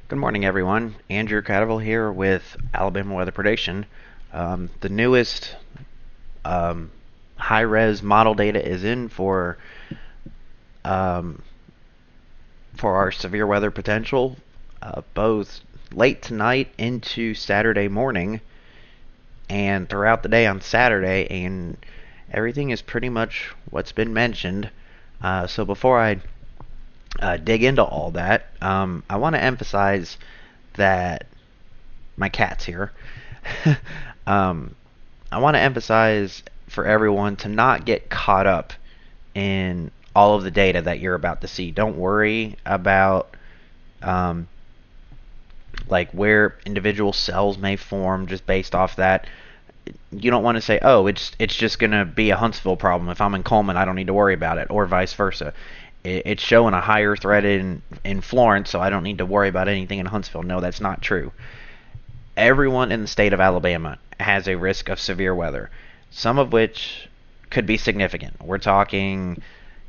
Good morning, everyone. Andrew Catterville here with Alabama Weather Prediction. The newest high-res model data is in um, for our severe weather potential, both late tonight into Saturday morning and throughout the day on Saturday, and everything is pretty much what's been mentioned. So before I dig into all that, I want to emphasize that my cat's here. um, I want to emphasize for everyone to not get caught up in all of the data that you're about to see. Don't worry about um, like where individual cells may form just based off that. You don't want to say, oh, it's just going to be a Huntsville problem. If I'm in Coleman, I don't need to worry about it, or vice versa. It's showing a higher threat in Florence, so I don't need to worry about anything in Huntsville. No, that's not true. Everyone in the state of Alabama has a risk of severe weather, some of which could be significant. We're talking,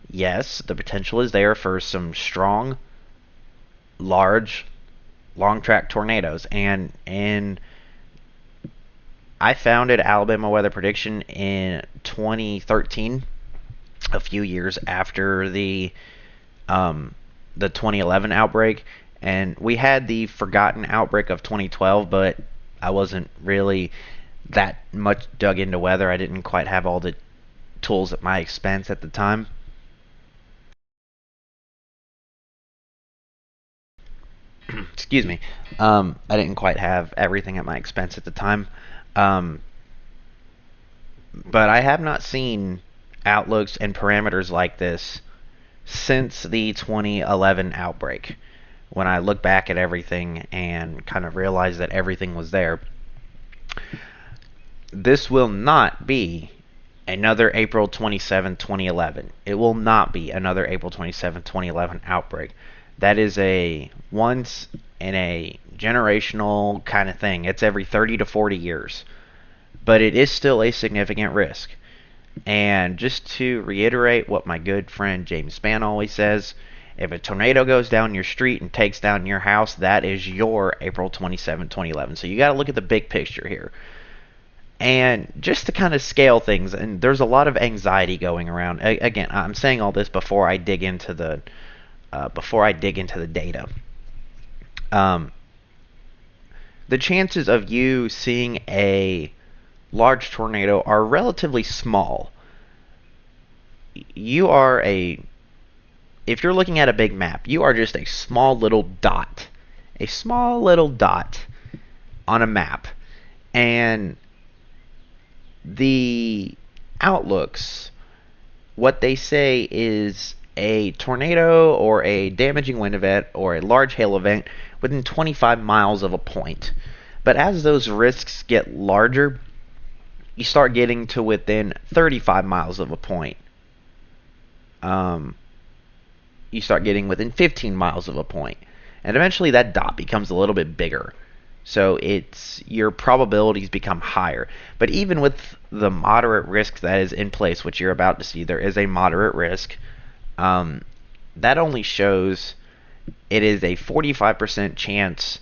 yes, the potential is there for some strong, large, long track tornadoes. And I founded Alabama Weather Prediction in 2013, a few years after the 2011 outbreak, and we had the forgotten outbreak of 2012, but I wasn't really that much dug into weather. I didn't quite have all the tools at my expense at the time. Excuse me. I didn't quite have everything at my expense at the time. Um, but I have not seen outlooks and parameters like this since the 2011 outbreak. When I look back at everything and kind of realize that everything was there, this will not be another April 27, 2011. It will not be another April 27, 2011 outbreak. That is a once in a generational kind of thing. It's every 30 to 40 years. But it is still a significant risk. And just to reiterate what my good friend James Spann always says, if a tornado goes down your street and takes down your house, that is your April 27, 2011. So you got to look at the big picture here. And just to kind of scale things, and there's a lot of anxiety going around. Again, I'm saying all this before I dig into the data. Um, the chances of you seeing a large tornado are relatively small. You are if you're looking at a big map, you are just a small little dot. A small little dot on a map. And the outlooks, what they say is a tornado or a damaging wind event or a large hail event within 25 miles of a point. But as those risks get larger, you start getting to within 35 miles of a point. You start getting within 15 miles of a point. And eventually that dot becomes a little bit bigger. So your probabilities become higher. But even with the moderate risk that is in place, which you're about to see, there is a moderate risk. That only shows it is a 45% chance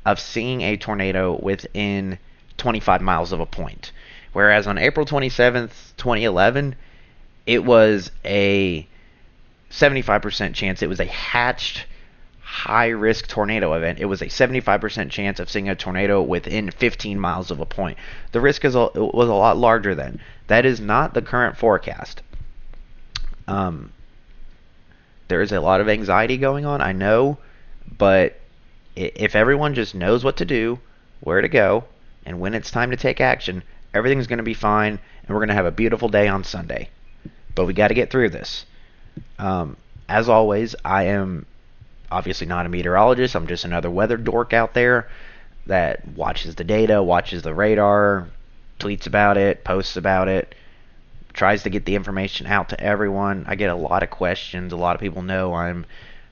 of seeing a tornado within 25 miles of a point. Whereas on April 27th, 2011, it was a 75% chance. It was a hatched high-risk tornado event. It was a 75% chance of seeing a tornado within 15 miles of a point. The risk was a lot larger then. That is not the current forecast. There is a lot of anxiety going on, I know, but if everyone just knows what to do, where to go, and when it's time to take action, everything's going to be fine, and we're going to have a beautiful day on Sunday. But we got to get through this. As always, I am obviously not a meteorologist. I'm just another weather dork out there that watches the data, watches the radar, tweets about it, posts about it, tries to get the information out to everyone. I get a lot of questions. A lot of people know I'm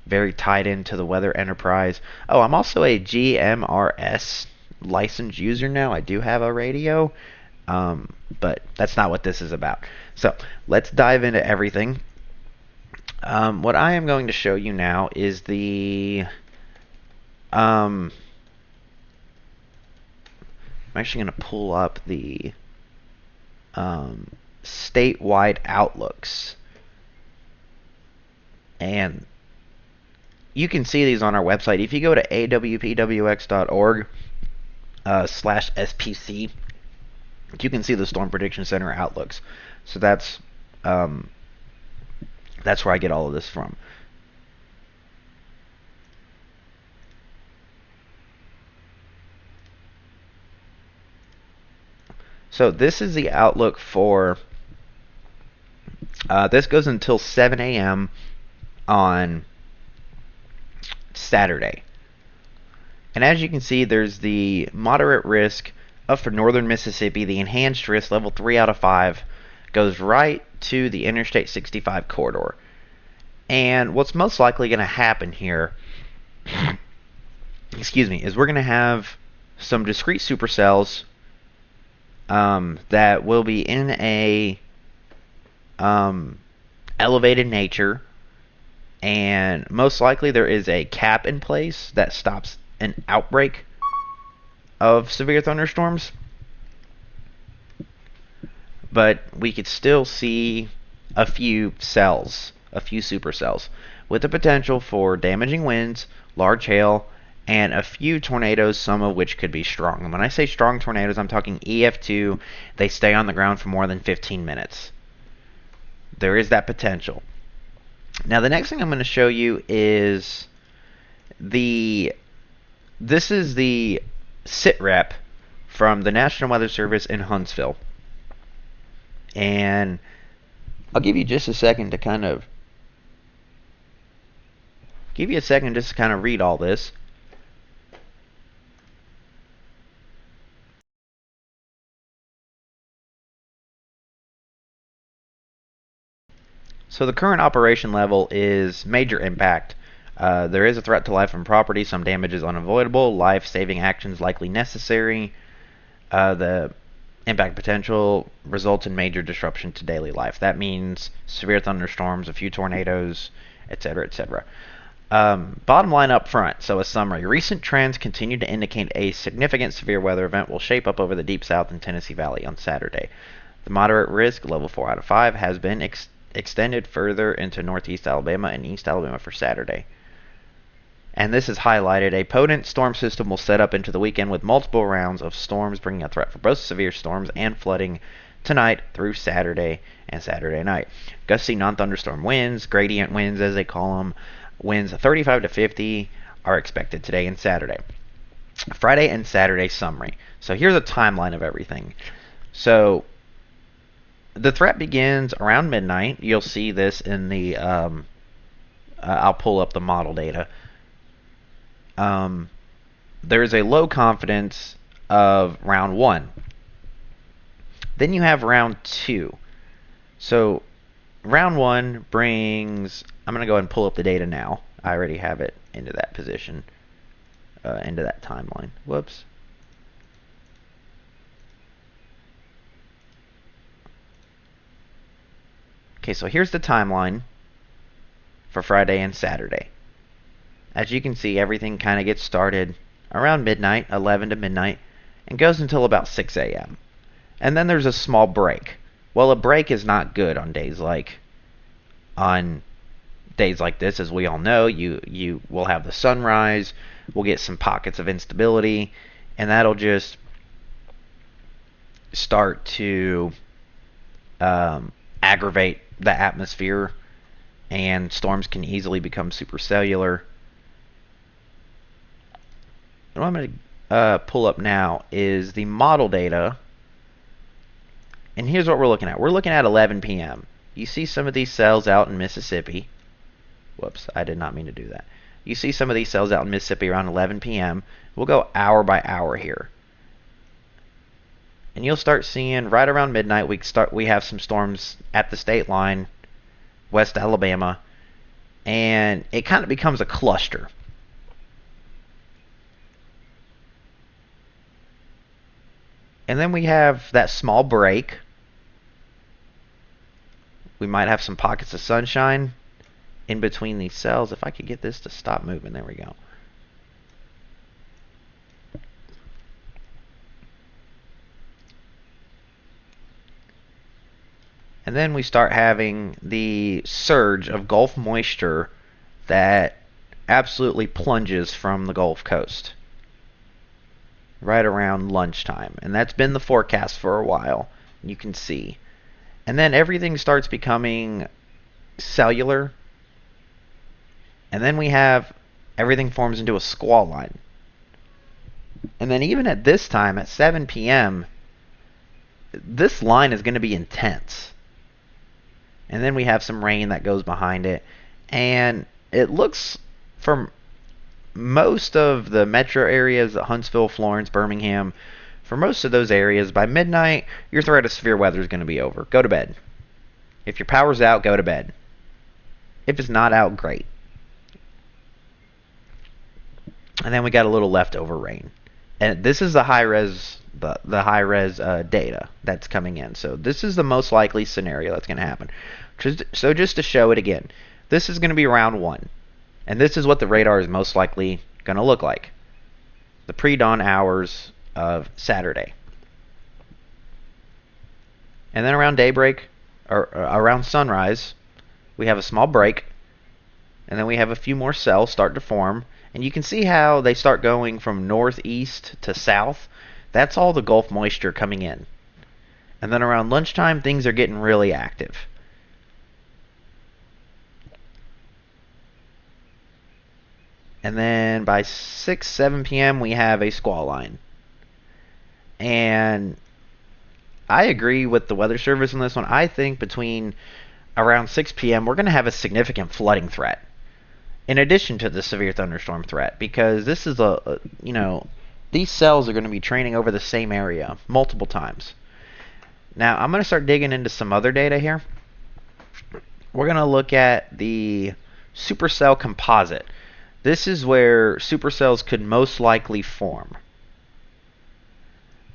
very tied into the weather enterprise. Oh, I'm also a GMRS licensed user now. I do have a radio, but that's not what this is about. So let's dive into everything. What I am going to show you now is the I'm actually going to pull up the statewide outlooks, and you can see these on our website. If you go to awpwx.org /SPC, you can see the Storm Prediction Center outlooks. So that's where I get all of this from. So this is the outlook for, this goes until 7 a.m. on Saturday. And as you can see, there's the moderate risk up for northern Mississippi. The enhanced risk, level 3 out of 5, goes right to the Interstate 65 corridor. And what's most likely going to happen here, excuse me, is we're going to have some discrete supercells that will be in a elevated nature, and most likely there is a cap in place that stops an outbreak of severe thunderstorms. But we could still see a few cells, a few supercells, with the potential for damaging winds, large hail, and a few tornadoes, some of which could be strong. And when I say strong tornadoes, I'm talking EF2. They stay on the ground for more than 15 minutes. There is that potential. Now, the next thing I'm going to show you is this is the SITREP from the National Weather Service in Huntsville. And I'll give you just a second to kind of read all this. So the current operation level is major impact. There is a threat to life and property. Some damage is unavoidable. Life-saving actions likely necessary. The impact potential results in major disruption to daily life. That means severe thunderstorms, a few tornadoes, etc., etc. Bottom line up front, so a summary. Recent trends continue to indicate a significant severe weather event will shape up over the Deep South and Tennessee Valley on Saturday. The moderate risk, level 4 out of 5, has been extended further into northeast Alabama and east Alabama for Saturday. And this is highlighted. A potent storm system will set up into the weekend with multiple rounds of storms, bringing a threat for both severe storms and flooding tonight through Saturday and Saturday night. Gusty non-thunderstorm winds, gradient winds as they call them, winds 35 to 50 are expected today and Saturday. Friday and Saturday summary. So here's a timeline of everything. So the threat begins around midnight. You'll see this in the, I'll pull up the model data. There is a low confidence of round 1. Then you have round 2. So round 1 brings, I'm going to go ahead and pull up the data now. I already have it into that position, into that timeline. Whoops. Okay, so here's the timeline for Friday and Saturday. As you can see, everything kind of gets started around midnight, 11 to midnight, and goes until about 6 a.m. And then there's a small break. Well, a break is not good on days like this, as we all know. You will have the sunrise, we'll get some pockets of instability, and that'll just start to aggravate the atmosphere, and storms can easily become supercellular. And what I'm going to pull up now is the model data. And here's what we're looking at. We're looking at 11 p.m. You see some of these cells out in Mississippi. Whoops, I did not mean to do that. You see some of these cells out in Mississippi around 11 p.m. We'll go hour by hour here. And you'll start seeing right around midnight we have some storms at the state line, West Alabama, and it kind of becomes a cluster. And then we have that small break. We might have some pockets of sunshine in between these cells. If I could get this to stop moving, there we go. And then we start having the surge of Gulf moisture that absolutely plunges from the Gulf Coast right around lunchtime. And that's been the forecast for a while. You can see. And then everything starts becoming cellular. And then we have everything forms into a squall line. And then even at this time, at 7 p.m., this line is going to be intense. And then we have some rain that goes behind it. And it looks, from most of the metro areas, Huntsville, Florence, Birmingham, for most of those areas, by midnight, your threat of severe weather is going to be over. Go to bed. If your power's out, go to bed. If it's not out, great. And then we got a little leftover rain. And this is the high-res data that's coming in. So this is the most likely scenario that's going to happen. So just to show it again, this is going to be round 1. And this is what the radar is most likely going to look like. The pre-dawn hours of Saturday. And then around daybreak, or around sunrise, we have a small break. And then we have a few more cells start to form. And you can see how they start going from northeast to south. That's all the Gulf moisture coming in. And then around lunchtime, things are getting really active. And then by 6, 7 p.m., we have a squall line. And I agree with the Weather Service on this one. I think between around 6 p.m., we're going to have a significant flooding threat, in addition to the severe thunderstorm threat, because this is these cells are going to be training over the same area multiple times. Now, I'm going to start digging into some other data here. We're going to look at the supercell composite. This is where supercells could most likely form.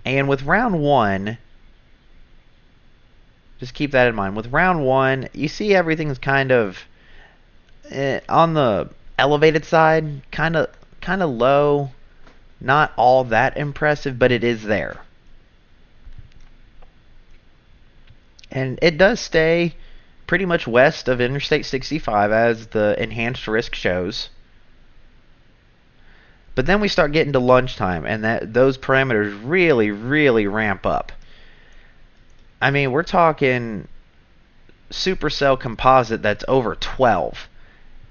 And with round 1, just keep that in mind. With round 1, you see everything's kind of on the elevated side, kind of low, not all that impressive, but it is there. And it does stay pretty much west of Interstate 65 as the enhanced risk shows. But then we start getting to lunchtime, and those parameters really, really ramp up. I mean, we're talking supercell composite that's over 12.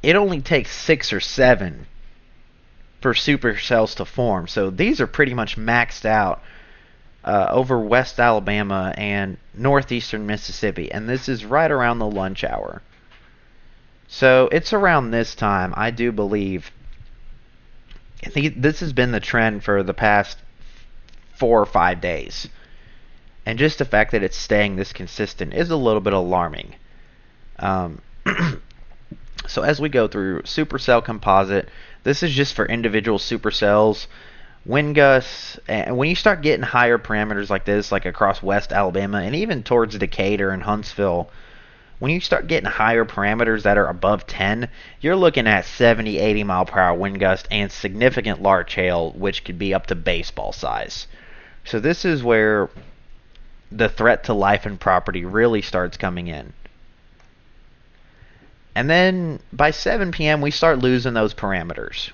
It only takes 6 or 7 for supercells to form. So these are pretty much maxed out over West Alabama and northeastern Mississippi. And this is right around the lunch hour. So it's around this time, I do believe. I think this has been the trend for the past 4 or 5 days. And just the fact that it's staying this consistent is a little bit alarming. So as we go through supercell composite, this is just for individual supercells. Wind gusts, and when you start getting higher parameters like this, like across West Alabama and even towards Decatur and Huntsville, when you start getting higher parameters that are above 10, you're looking at 70, 80 mile per hour wind gust and significant large hail, which could be up to baseball size. So this is where the threat to life and property really starts coming in. And then by 7 p.m. we start losing those parameters.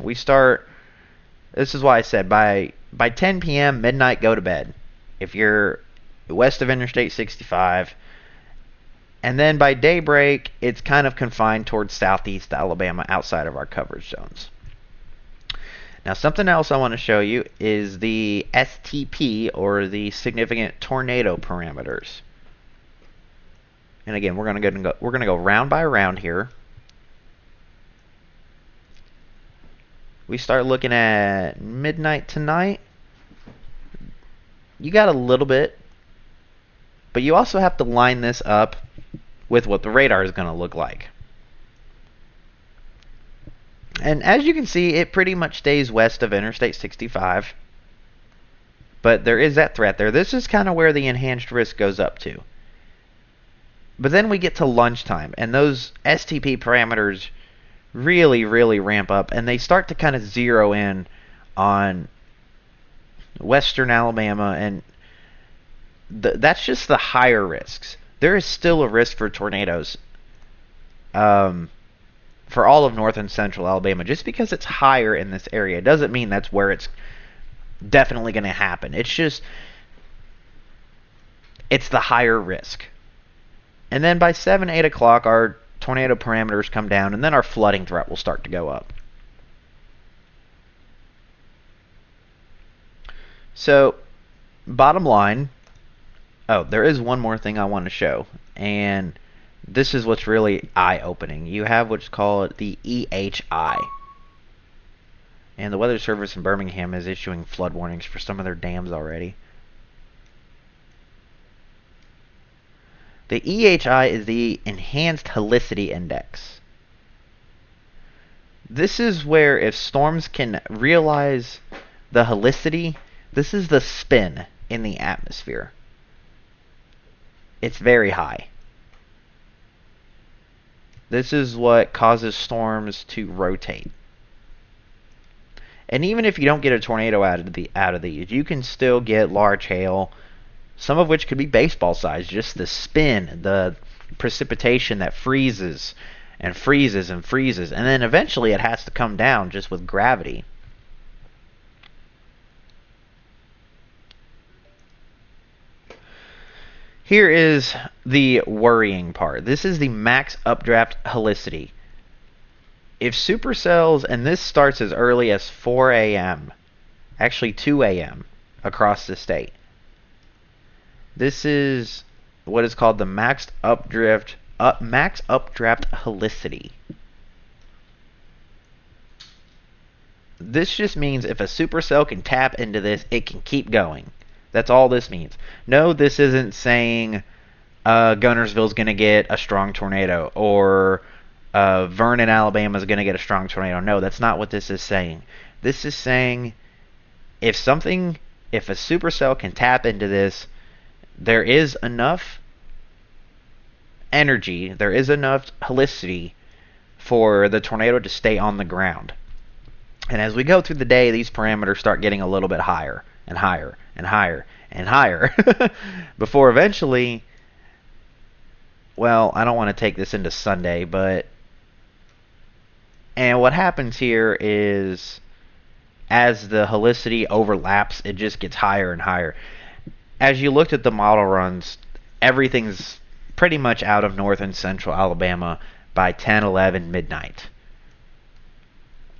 This is why I said by 10 p.m., midnight, go to bed. If you're west of Interstate 65. And then by daybreak, it's kind of confined towards southeast Alabama outside of our coverage zones. Now, something else I want to show you is the STP, or the significant tornado parameters. And again, we're going to go round by round here. We start looking at midnight tonight. You got a little bit, but you also have to line this up with what the radar is going to look like. And as you can see, it pretty much stays west of Interstate 65. But there is that threat there. This is kind of where the enhanced risk goes up to. But then we get to lunchtime, and those STP parameters really, really ramp up, and they start to kind of zero in on western Alabama, and that's just the higher risks. there is still a risk for tornadoes um, for all of north and central Alabama. Just because it's higher in this area doesn't mean that's where it's definitely going to happen. It's just, it's the higher risk. And then by 7, 8 o'clock, our tornado parameters come down, and then our flooding threat will start to go up. So, bottom line, oh, there is one more thing I want to show, and this is what's really eye-opening. You have what's called the EHI. And the Weather Service in Birmingham is issuing flood warnings for some of their dams already. The EHI is the Enhanced Helicity Index. This is where if storms can realize the helicity, this is the spin in the atmosphere. It's very high. This is what causes storms to rotate. And even if you don't get a tornado out of these, you can still get large hail, some of which could be baseball size. Just the spin, the precipitation that freezes and freezes and freezes, and then eventually it has to come down just with gravity. Here is the worrying part. This is the max updraft helicity. If supercells, and this starts as early as 4 a.m., actually 2 a.m. across the state. This is what is called the max updraft helicity. This just means if a supercell can tap into this, it can keep going. That's all this means. No, this isn't saying Gunnersville's going to get a strong tornado, or Vernon, Alabama is going to get a strong tornado. No, that's not what this is saying. This is saying if a supercell can tap into this, there is enough energy, there is enough helicity for the tornado to stay on the ground. And as we go through the day, these parameters start getting a little bit higher and higher and higher and higher before eventually, well, I don't want to take this into Sunday, and what happens here is as the helicity overlaps, it just gets higher and higher. As you looked at the model runs, everything's pretty much out of north and central Alabama by 10, 11, midnight.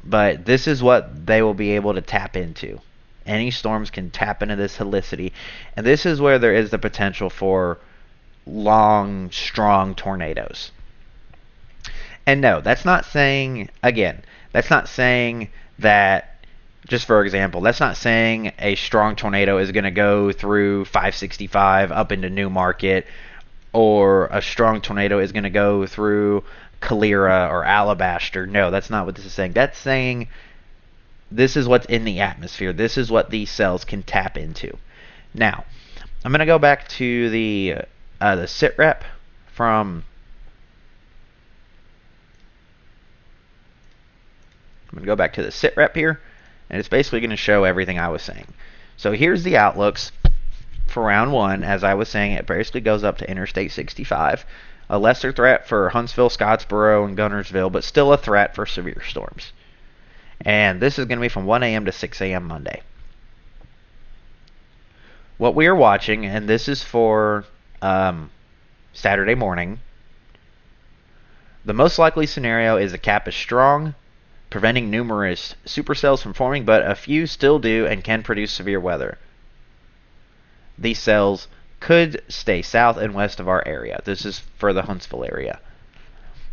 But this is what they will be able to tap into. Any storms can tap into this helicity, and this is where there is the potential for long, strong tornadoes. And no, that's not saying, again, that's not saying that, just for example, that's not saying a strong tornado is going to go through 565 up into Newmarket, or a strong tornado is going to go through Calera or Alabaster. No, that's not what this is saying. That's saying this is what's in the atmosphere. This is what these cells can tap into. Now, I'm going to go back to the sitrep from... I'm going to go back to the sitrep here, and it's basically going to show everything I was saying. So here's the outlooks for round one. As I was saying, it basically goes up to Interstate 65. A lesser threat for Huntsville, Scottsboro, and Gunnersville, but still a threat for severe storms. And this is going to be from 1 a.m. to 6 a.m. Monday. What we are watching, and this is for Saturday morning, the most likely scenario is the cap is strong, preventing numerous supercells from forming, but a few still do and can produce severe weather. These cells could stay south and west of our area. This is for the Huntsville area.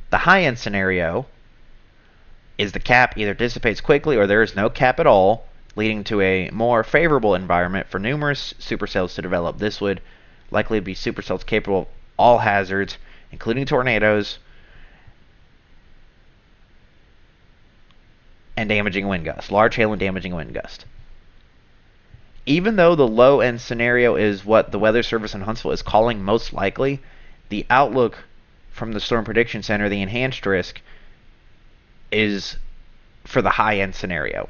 The high-end scenario is the cap either dissipates quickly or there is no cap at all, leading to a more favorable environment for numerous supercells to develop. This would likely be supercells capable of all hazards, including tornadoes and damaging wind gusts, large hail and damaging wind gusts. Even though the low-end scenario is what the Weather Service in Huntsville is calling most likely, the outlook from the Storm Prediction Center, the enhanced risk, is for the high-end scenario.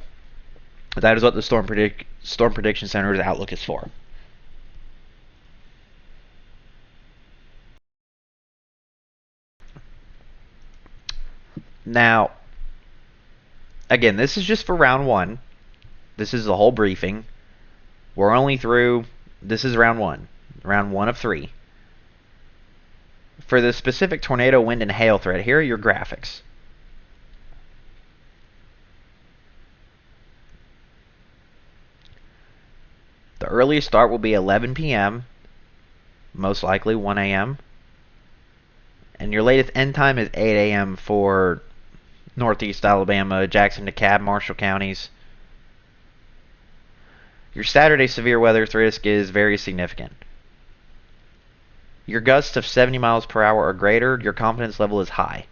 That is what the Storm Prediction Center's outlook is for. Now, again, this is just for round one. This is the whole briefing. We're only through, this is round one of three. For the specific tornado, wind, and hail threat, here are your graphics. The earliest start will be 11 p.m., most likely 1 a.m., and your latest end time is 8 a.m. for Northeast Alabama, Jackson, DeKalb, Marshall counties. Your Saturday severe weather risk is very significant. Your gusts of 70 miles per hour or greater, your confidence level is high.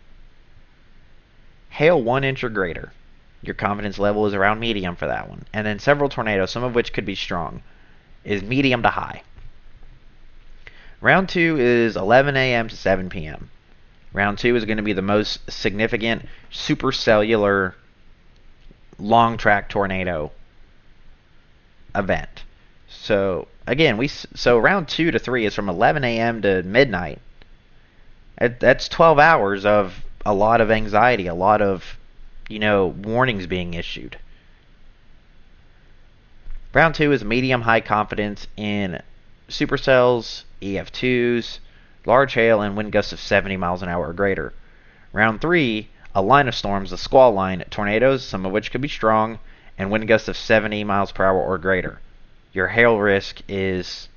Hail 1 inch or greater, your confidence level is around medium for that one. And then several tornadoes, some of which could be strong, is medium to high. Round 2 is 11 a.m. to 7 p.m. Round 2 is going to be the most significant supercellular long track tornado event. So again, round 2 to 3 is from 11 a.m. to midnight. That's 12 hours of a lot of anxiety, a lot of, warnings being issued. Round 2 is medium high confidence in supercells, EF2s, large hail, and wind gusts of 70 miles an hour or greater. Round 3, a line of storms, the squall line, tornadoes, some of which could be strong, and wind gusts of 70 miles per hour or greater. Your hail risk is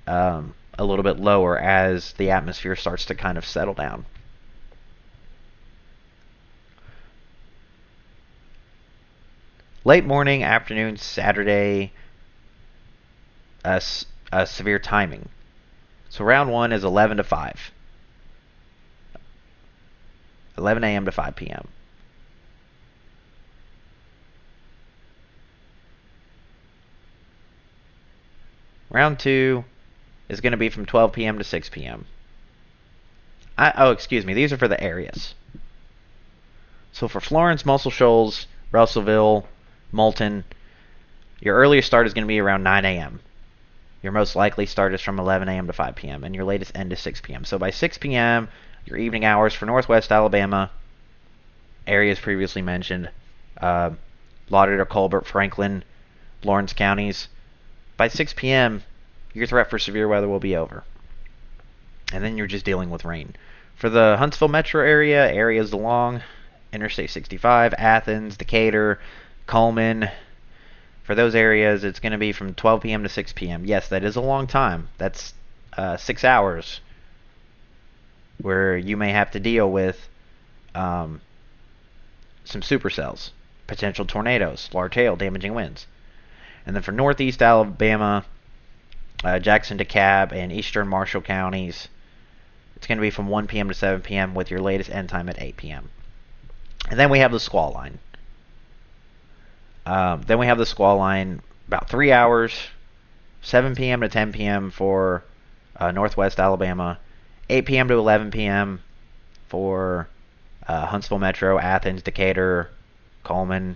a little bit lower as the atmosphere starts to kind of settle down. Late morning, afternoon, Saturday, severe timing. So round 1 is 11 to 5. 11 a.m. to 5 p.m. Round 2 is going to be from 12 p.m. to 6 p.m. Excuse me. These are for the areas. So for Florence, Muscle Shoals, Russellville, Moulton, your earliest start is going to be around 9 a.m. Your most likely start is from 11 a.m. to 5 p.m. and your latest end is 6 p.m. So by 6 p.m., your evening hours for Northwest Alabama, areas previously mentioned, Lauderdale, Colbert, Franklin, Lawrence counties, by 6 p.m., your threat for severe weather will be over. And then you're just dealing with rain. For the Huntsville metro area, areas along Interstate 65, Athens, Decatur, Coleman, for those areas, it's going to be from 12 p.m. to 6 p.m. Yes, that is a long time. That's 6 hours where you may have to deal with some supercells, potential tornadoes, large hail, damaging winds. And then for Northeast Alabama, Jackson, DeKalb, and Eastern Marshall counties, it's going to be from 1 p.m. to 7 p.m. with your latest end time at 8 p.m. And then we have the squall line. About 3 hours, 7 p.m. to 10 p.m. for Northwest Alabama, 8 p.m. to 11 p.m. for Huntsville Metro, Athens, Decatur, Coleman,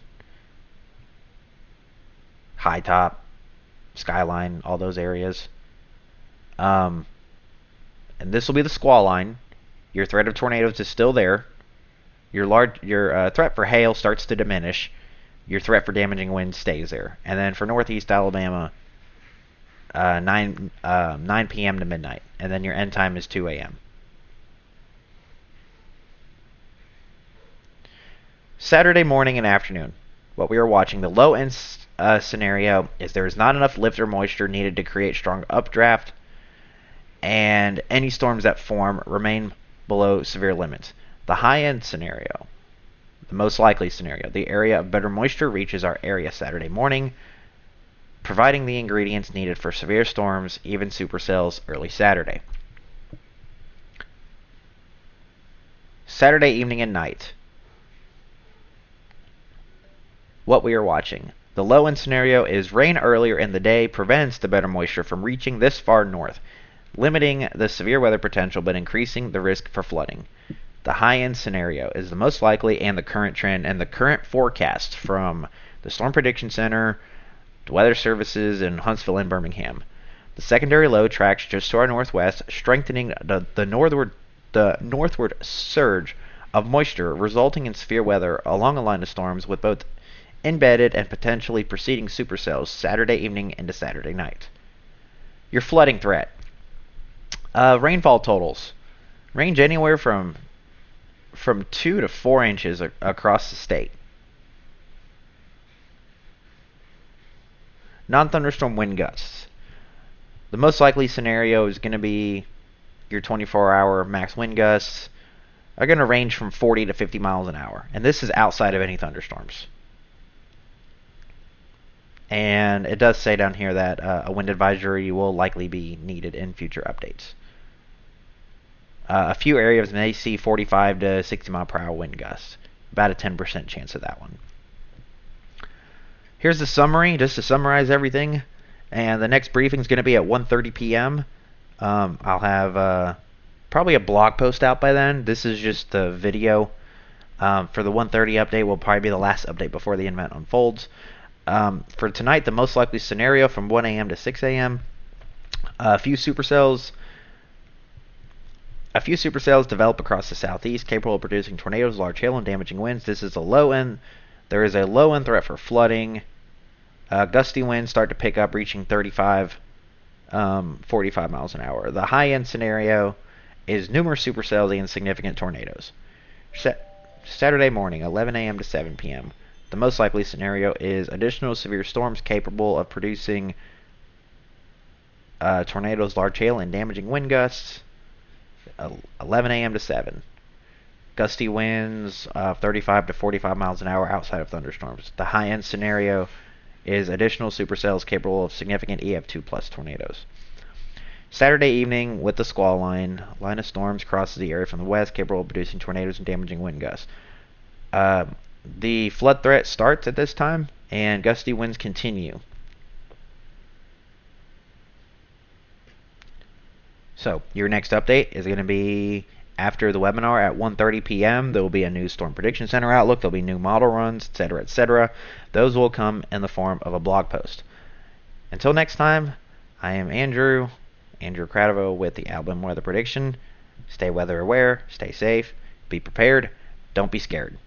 High Top, Skyline, all those areas. And this will be the squall line. Your threat of tornadoes is still there. Your threat for hail starts to diminish. Your threat for damaging wind stays there. And then for Northeast Alabama, 9 p.m. to midnight. And then your end time is 2 a.m. Saturday morning and afternoon. What we are watching, the low end scenario is there is not enough lift or moisture needed to create strong updraft, and any storms that form remain below severe limits. The high end scenario, the most likely scenario, the area of better moisture reaches our area Saturday morning, providing the ingredients needed for severe storms, even supercells, early Saturday. Saturday evening and night. What we are watching. The low end scenario is rain earlier in the day prevents the better moisture from reaching this far north, limiting the severe weather potential but increasing the risk for flooding. The high end scenario is the most likely and the current trend and the current forecast from the Storm Prediction Center, the Weather Services in Huntsville and Birmingham. The secondary low tracks just to our northwest, strengthening the northward surge of moisture, resulting in severe weather along a line of storms with both embedded and potentially preceding supercells Saturday evening into Saturday night. Your flooding threat. Rainfall totals range anywhere from 2 to 4 inches across the state. Non-thunderstorm wind gusts. The most likely scenario is going to be your 24-hour max wind gusts are going to range from 40 to 50 miles an hour. And this is outside of any thunderstorms. And it does say down here that a wind advisory will likely be needed in future updates. A few areas may see 45 to 60 mile per hour wind gusts. About a 10% chance of that one. Here's the summary, just to summarize everything. And the next briefing is going to be at 1:30 p.m. I'll have probably a blog post out by then. This is just the video. For the 1:30 update will probably be the last update before the event unfolds. For tonight, the most likely scenario from 1 a.m. to 6 a.m. A few supercells develop across the southeast, capable of producing tornadoes, large hail, and damaging winds. This is a low end. There is a low end threat for flooding. Gusty winds start to pick up, reaching 35, 45 miles an hour. The high end scenario is numerous supercells and significant tornadoes. Saturday morning, 11 a.m. to 7 p.m. The most likely scenario is additional severe storms capable of producing tornadoes, large hail, and damaging wind gusts. 11 a.m. to 7. Gusty winds 35 to 45 miles an hour outside of thunderstorms. The high-end scenario is additional supercells capable of significant EF2 plus tornadoes. Saturday evening with the squall line of storms crosses the area from the west, capable of producing tornadoes and damaging wind gusts. The flood threat starts at this time, and gusty winds continue. So, your next update is going to be after the webinar at 1:30 p.m. There will be a new Storm Prediction Center outlook. There will be new model runs, etc., etc. Those will come in the form of a blog post. Until next time, I am Andrew Cradavo with the Alabama Weather Prediction. Stay weather aware, stay safe, be prepared, don't be scared.